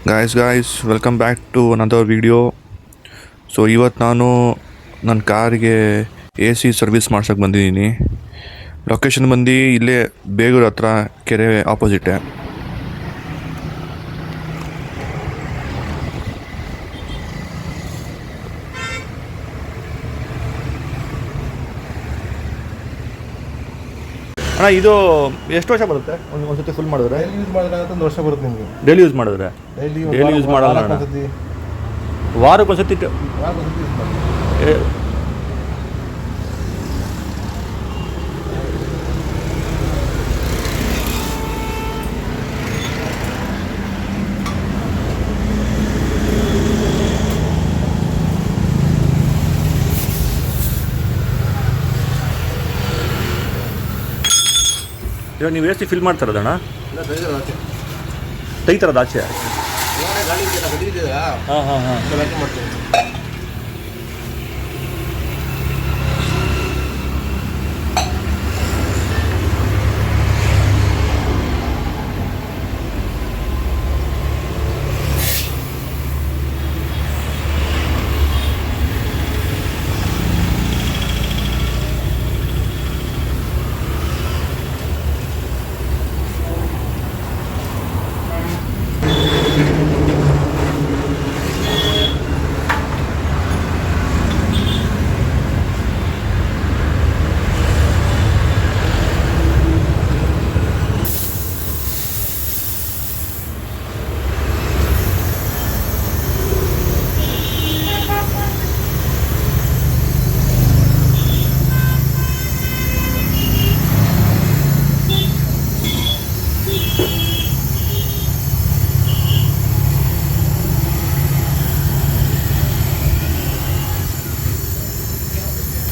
Guys welcome back to another video. So ಇವತ್ತು ನಾನು ನನ್ನ ಕಾರಿಗೆ ಎ ಸಿ ಸರ್ವಿಸ್ ಮಾಡ್ಸೋಕ್ಕೆ ಬಂದಿದ್ದೀನಿ. ಲೊಕೇಶನ್ ಬಂದು ಇಲ್ಲೇ ಬೇಗೂರು ಹತ್ರ ಕೆರೆ ಆಪೋಸಿಟೆ. ಅಣ್ಣ ಇದು ಎಷ್ಟು ವರ್ಷ ಬರುತ್ತೆ ಒಂದು ಸತಿ ಫುಲ್ ಮಾಡಿದ್ರೆ? ಯೂಸ್ ಮಾಡಿದ್ರೆ ಒಂದು ವರ್ಷ ಬರುತ್ತೆ ನಿಮಗೆ. ಡೈಲಿ ಯೂಸ್ ಮಾಡಿದ್ರೆ? ಡೈಲಿ ಯೂಸ್ ಮಾಡಲ್ಲ ಅಣ್ಣ, ವಾರಕ್ಕೆ ಒಂದು ಸತಿ ಯೂಸ್ ಮಾಡಿ. ಇವಾಗ ನೀವು ಎಷ್ಟು ಫಿಲ್ ಮಾಡ್ತಾರದಣ್ಣ? ಇಲ್ಲ ತೆಗಿತಾರದ ಆಚೆ? ಗಾಡಿ ಇದೆಯಲ್ಲ, ಗಡಿ ಇದೆಯಲ್ಲ, ವ್ಯಾಕ್ಯೂಮ್ ಮಾಡ್ತೀನಿ.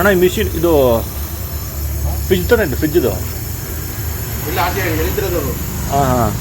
ಅಣ್ಣ ಈ ಮಿಷಿನ್ ಇದು ಫ್ರಿಜ್ ಥರ ಇದೆ, ಫ್ರಿಜ್ ಇದು? ಇಲ್ಲ, ಆಚೆ ಹೇಳಿದ್ರದು. ಹಾಂ ಹಾಂ.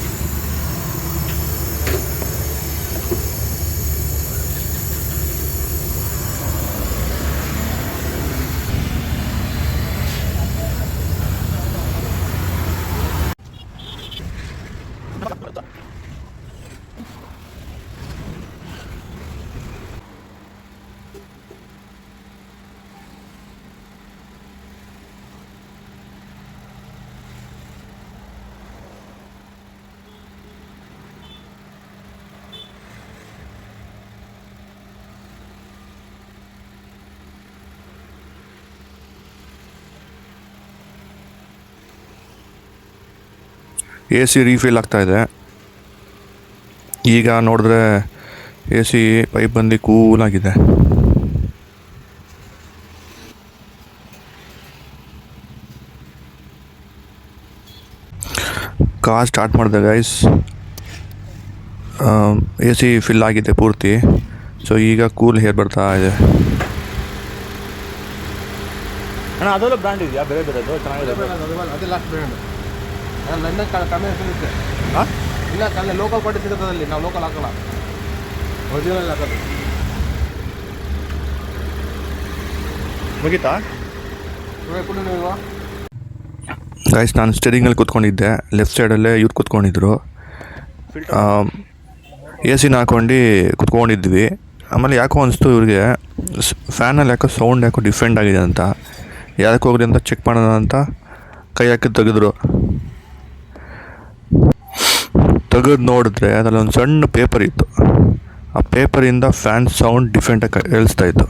ಎ ಸಿ ರೀಫಿಲ್ ಆಗ್ತಾಯಿದೆ. ಈಗ ನೋಡಿದ್ರೆ ಎ ಸಿ ಪೈಪ್ ಬಂದು ಕೂಲಾಗಿದೆ. ಕಾರ್ ಸ್ಟಾರ್ಟ್ ಮಾಡಿದೆ ಗೈಸ್. ಎ ಸಿ ಫಿಲ್ ಆಗಿದೆ ಪೂರ್ತಿ. ಸೊ ಈಗ ಕೂಲ್ ಹೇರ್ ಬರ್ತಾ ಇದೆ. ಅಣ್ಣ ಅದೆಲ್ಲ ಬ್ರ್ಯಾಂಡ್ ಇದೆಯಾ? ಬೇರೆ ಬೇರೆದು ಚೆನ್ನಾಗಿದೆ. ಅದೇ ಲಾಸ್ಟ್ ಬ್ರ್ಯಾಂಡ್. ನನ್ನ ಕಮ್ಮಿ ಸಿಗುತ್ತೆ. ಹಾಂ, ಇಲ್ಲ, ಕಮ್ಮಿ ಲೋಕಲ್ ಕ್ವಾಲಿಟಿ ಸಿಗುತ್ತೆ ಅಲ್ಲಿ. ನಾವು ಲೋಕಲ್ ಹಾಕಲ್ಲ, ಒರಿಜಿನಲ್ ಹಾಕೋದು. ಮುಗೀತಾ ಕೂಡ ನೀವು ಗೈಸ್? ನಾನು ಸ್ಟೇರಿಂಗಲ್ಲಿ ಕೂತ್ಕೊಂಡಿದ್ದೆ, ಲೆಫ್ಟ್ ಸೈಡಲ್ಲೇ ಇವ್ರು ಕೂತ್ಕೊಂಡಿದ್ರು. ಎ ಸಿನ ಹಾಕ್ಕೊಂಡು ಕೂತ್ಕೊಂಡಿದ್ವಿ. ಆಮೇಲೆ ಯಾಕೋ ಅನಿಸ್ತು ಇವ್ರಿಗೆ ಫ್ಯಾನಲ್ಲಿ ಯಾಕೋ ಸೌಂಡ್ ಯಾಕೋ ಡಿಫ್ರೆಂಟ್ ಆಗಿದೆ ಅಂತ. ಯಾಕೆ ಹೋಗ್ರಿ ಅಂತ ಚೆಕ್ ಮಾಡೋಣ ಅಂತ ಕೈ ಹಾಕಿ ತೆಗೆದು ನೋಡಿದ್ರೆ ಅದರಲ್ಲಿ ಒಂದು ಸಣ್ಣ ಪೇಪರ್ ಇತ್ತು. ಆ ಪೇಪರಿಂದ ಫ್ಯಾನ್ ಸೌಂಡ್ ಡಿಫ್ರೆಂಟಾಗಿ ಕೇಳಿಸ್ತಾ ಇತ್ತು.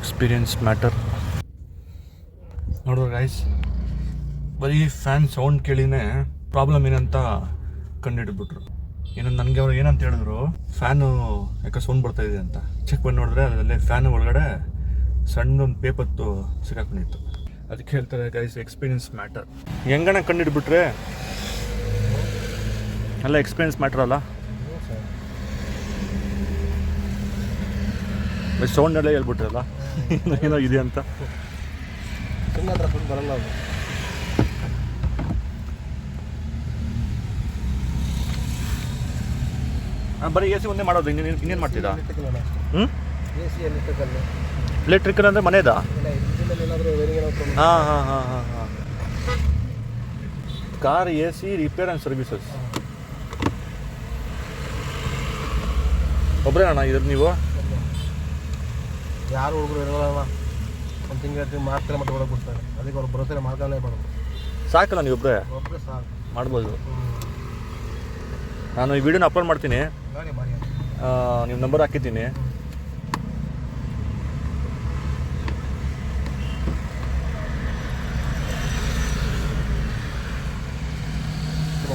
Experience matter. ನೋಡ್ರಿ ಗೈಸ್, ಬರೀ ಫ್ಯಾನ್ ಸೌಂಡ್ ಕೇಳಿನೇ ಪ್ರಾಬ್ಲಮ್ ಏನಂತ ಕಂಡುಹಿಡಿದ್ಬಿಟ್ರು. ಏನಂತ ನನಗೆ ಅವ್ರು ಏನಂತ ಹೇಳಿದ್ರು, ಫ್ಯಾನು ಯಾಕೆ ಸೌಂಡ್ ಬರ್ತಾಯಿದೆ ಅಂತ. ಚೆಕ್ ಮಾಡಿ ನೋಡಿದ್ರೆ ಅದರಲ್ಲೇ ಫ್ಯಾನ್ ಒಳಗಡೆ ಸಣ್ಣದೊಂದು ಪೇಪತ್ತು ಸಿಕ್ಕಾಕೊಂಡಿತ್ತು. ಅದಕ್ಕೆ ಹೇಳ್ತಾರೆ ಗೈಸ್, ಎಕ್ಸ್ಪೀರಿಯನ್ಸ್ ಮ್ಯಾಟರ್. ಹೆಂಗಣ ಕಂಡುಹಿಡ್ಬಿಟ್ರೆ ಎಲ್ಲ ಎಕ್ಸ್ಪೀರಿಯನ್ಸ್ ಮ್ಯಾಟರ್ ಅಲ್ಲ. ಸೌಂಡೆಲ್ಲ ಹೇಳ್ಬಿಟ್ರಲ್ಲ ಏನೋ ಇದೆ ಅಂತ. ಬರಲ್ಲ ಅದು. ಬರೀ ಎ ಸಿ ಒಂದೇ ಮಾಡೋದು, ಇನ್ನೇನು ಮಾಡ್ತೀರಾ? ಹ್ಞೂ ಎ ಸಿ ಎಲೆಕ್ಟ್ರಿಕಲ್ಲು. ಎಲೆಕ್ಟ್ರಿಕಲ್ ಅಂದರೆ ಮನೆಯದಾ? ಇಂಜಿನಲ್ಲಿ ಏನಾದರೂ ವೇರಿಂಗ್ ಏನಾದರೂ ಹಾಂ ಹಾಂ ಹಾಂ ಹಾಂ ಹಾಂ. Car A C repair and services. ಒಬ್ಬರೇ ಅಣ್ಣ ಇರೋದು ನೀವು? ಯಾರು ಹುಡುಗರು ಇರೋಲ್ಲ, ಒಂದು ತಿಂಗಳು ಮಾಡ್ತಾರೆ ಮತ್ತೆ ಹೊಡಕ್ಕೆ ಕೊಡ್ತಾರೆ. ಅದಕ್ಕೆ ಅವ್ರು ಬರೋಸರಿ ಮಾಡ್ಕೊಳ್ಳೇ ಮಾಡೋದು. ಸಾಕಲ್ಲ ನೀವು ಒಬ್ಬರೇ ಒಬ್ಬರೇ ಸಾಕು ಮಾಡ್ಬೋದು. ನಾನು ಈ ವಿಡಿಯೋನ ಅಪ್ಲೋಡ್ ಮಾಡ್ತೀನಿ, ಮಾಡಿ ಮಾಡಿ. ನಿಮ್ಮ ನಂಬರ್ ಹಾಕಿದ್ದೀನಿ.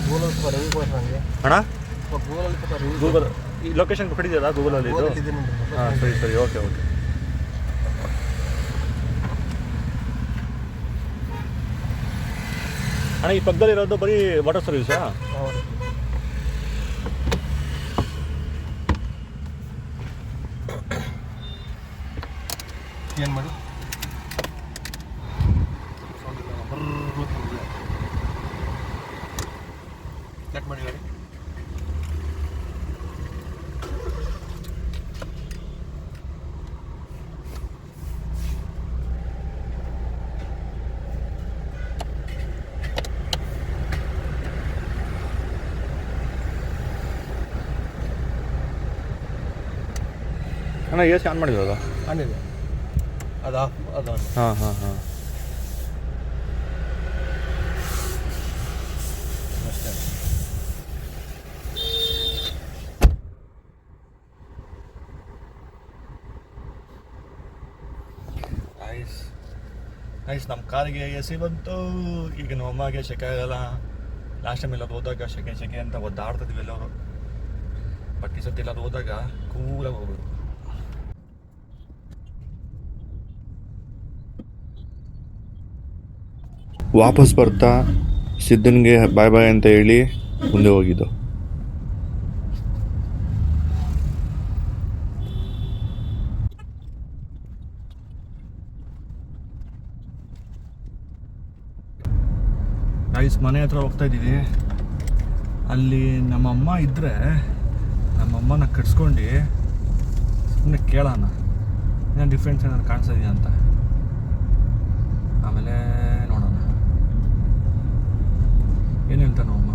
ಗೂಗಲ್ ಸ್ವಲ್ಪ ರಿಂಗ್ ಕೊಡ್ತಾರೆ ನನಗೆ ಅಣ್ಣ. ಗೂಗಲಲ್ಲಿ ಸ್ವಲ್ಪ ರಿಂಗ್ ಗೂಗಲ್ ಈ ಲೊಕೇಶನ್ ಕೊಟ್ಟಿದ್ದೀರಾ ಗೂಗಲಲ್ಲಿ ಇದು? ಹಾಂ ಸರಿ ಸರಿ, ಓಕೆ ಓಕೆ. ಅಣ್ಣ ಈ ಪಕ್ಕದಲ್ಲಿ ಇರೋದು ಬರೀ ವಾಟರ್ ಸರ್ವಿಸಾ? ಹೌದು. ಏನು ಮಾಡಿ ಚೆಕ್ ಮಾಡಿ ಗಾಡಿ. ಅಣ್ಣ ಎ ಸಿ ಆನ್ ಮಾಡಿದ್ರಲ್ಲ? ಆನಿದೆ ಅದು ಆಫ್ ಅದು ಆನ್. ಹಾಂ ಹಾಂ ಹಾಂ ಅಷ್ಟೇ. ನೈಸ್. ನಮ್ಮ ಕಾರಿಗೆ ಎ ಸಿ ಬಂತು. ಈಗ ನಮ್ಮ ಅಮ್ಮಗೆ ಸೆಕೆ ಆಗಲ್ಲ. ಲಾಸ್ಟ್ ಟೈಮ್ ಎಲ್ಲರೂ ಹೋದಾಗ ಸೆಕೆ ಅಂತ ಒದ್ದಾಡ್ತಿದ್ವಿ ಎಲ್ಲವರು. ಬಟ್ ಈ ಸತಿ ಎಲ್ಲರೂ ಹೋದಾಗ ಕೂಲಾಗಿ ಹೋಗ್ಬೋದು. ವಾಪಸ್ ಬರ್ತಾ ಸಿದ್ದನ್ಗೆ ಬಾಯ್ ಬಾಯ್ ಅಂತ ಹೇಳಿ ಮುಂದೆ ಹೋಗಿದ್ದು. ಗೈಸ್ ಮನೆ ಹತ್ರ ಹೋಗ್ತಾ ಇದ್ದೀವಿ. ಅಲ್ಲಿ ನಮ್ಮಮ್ಮ ಇದ್ದರೆ ನಮ್ಮಮ್ಮನ ಕಟ್ಸ್ಕೊಂಡು ಸುಮ್ಮನೆ ಕೇಳೋಣ ಏನು ಡಿಫ್ರೆನ್ಸ್ ಏನಾದ್ರು ಕಾಣಿಸ್ತಾ ಇದೆಯಾ ಅಂತ. ಆಮೇಲೆ ನೋಡೋಣ ಏನು ಹೇಳ್ತಾ ನಮ್ಮಮ್ಮ.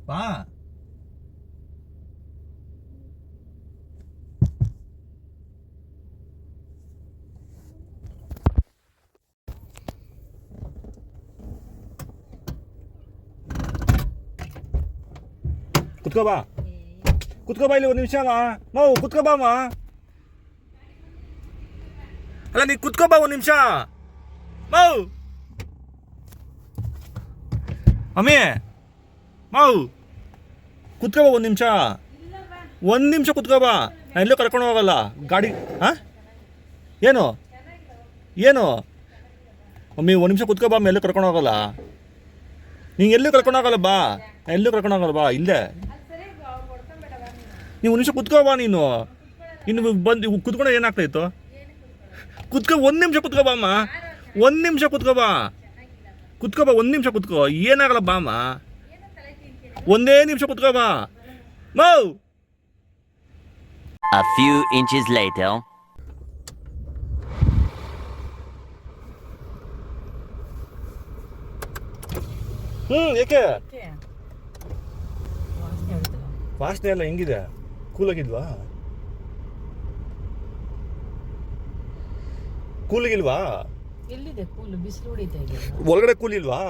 ಬಾ ಕುತ್ಕೋ ಬಾ ಇಲ್ಲಿ ಒಂದು ನಿಮಿಷ ಮಾವು ಕುತ್ಕೋ ಬಾ ಅಮ್ಮ. ಅಲ್ಲ ನೀ ಕುತ್ಕೋ ಬಾ ಒಂದು ನಿಮಿಷ ಮಾವು. ಅಮ್ಮಿ ಮಾವು ಕುತ್ಕೋ ಬಾ ಒಂದು ನಿಮಿಷ ಕುತ್ಕೋ ಬಾ. ನಾನು ಎಲ್ಲೂ ಕರ್ಕೊಂಡು ಹೋಗಲ್ಲ ಗಾಡಿ. ಹಾಂ ಏನು ಮಮ್ಮಿ ಒಂದು ನಿಮಿಷ ಕುತ್ಕೋ ಬಾ. ಎಲ್ಲೂ ಕರ್ಕೊಂಡು ಹೋಗಲ್ಲ. ನೀನು ಎಲ್ಲೂ ಕರ್ಕೊಂಡು ಹೋಗಲ್ಲ ಬಾ. ನಾನು ಎಲ್ಲೂ ಕರ್ಕೊಂಡು ಹೋಗಲ್ಲ ಬಾ. ಇಲ್ಲೇ ನೀವು ಒಂದು ನಿಮಿಷ ಕುತ್ಕೋ ಬಾ. ನೀನು ಇನ್ನು ಬಂದು ಕುತ್ಕೊಂಡ್ರೆ ಏನಾಗ್ತಾಯಿತ್ತು? ಒಂದು ನಿಮಿಷ ಕುತ್ಕೋ ಬಾ ಅಮ್ಮ. ಒಂದು ನಿಮಿಷ ಕುತ್ಕೋ ಬಾ. ಒಂದು ನಿಮಿಷ ಕುತ್ಕೋ. ಏನಾಗಲ್ಲ ಬಾ ಅಮ್ಮ. ಒಂದೇ ನಿಮಿಷ ಕುತ್ಕೋ ಬಾ ಮೌ. A few inches later. ಏಕೆ ವಾಸನೆ ಎಲ್ಲ ಹೆಂಗಿದೆ? ಕೂಲಾಗಿಲ್ವಾ? ಕೂಲಿಗಿಲ್ವಾ? ಎಲ್ಲಿದೆ ಕೂಲು? ಬಿಸಿಲು ಹೊಡಿತಾ ಇದೆ. ಒಳಗಡೆ ಕೂಲಿಲ್ವಾ?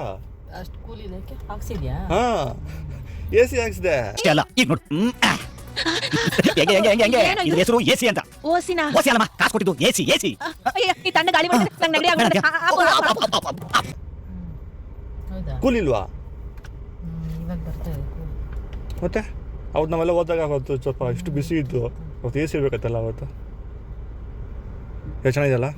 ಅಷ್ಟು ಕೂಲಿದೆ ಹಾಕ್ಸಿದ್ಯಾ? ಹಾ ಎ ಸಿ ಹಾಕ್ಸಿದೆ. ಅಲ್ಲ ಈಗ ನೋಡು ಹೆಂಗೆ ಇದ್ರ ಹೆಸರು ಎ ಸಿ ಅಂತ. ಓಸಿ ಅಲ್ಲಮ್ಮ, ಕಾಸು ಕೊಟ್ಟಿದ್ದು ಎ ಸಿ. ಈ ತಣ್ಣ ಗಾಳಿ ಬರ್ತದೆ, ನಂಗೆ ನೆಗಡಿ ಆಗ್ಬಿಡುತ್ತೆ. ಹೌದಾ? ಕೂಲಿಲ್ವಾ? ಇವಾಗ ಬರ್ತಾ ಇದೆ ಕೂಲು. ಮತ್ತೆ ಅವತ್ತು ನಾವೆಲ್ಲ ಹೋದಾಗ ಅವತ್ತು ಸ್ವಲ್ಪ ಇಷ್ಟು ಬಿಸಿ ಇತ್ತು. ಅವತ್ತು ಎ ಸಿ ಇರ್ಬೇಕತ್ತಲ್ಲ ಅವತ್ತು. ಚೆನ್ನಾಗಿದೆಯಲ್ಲ?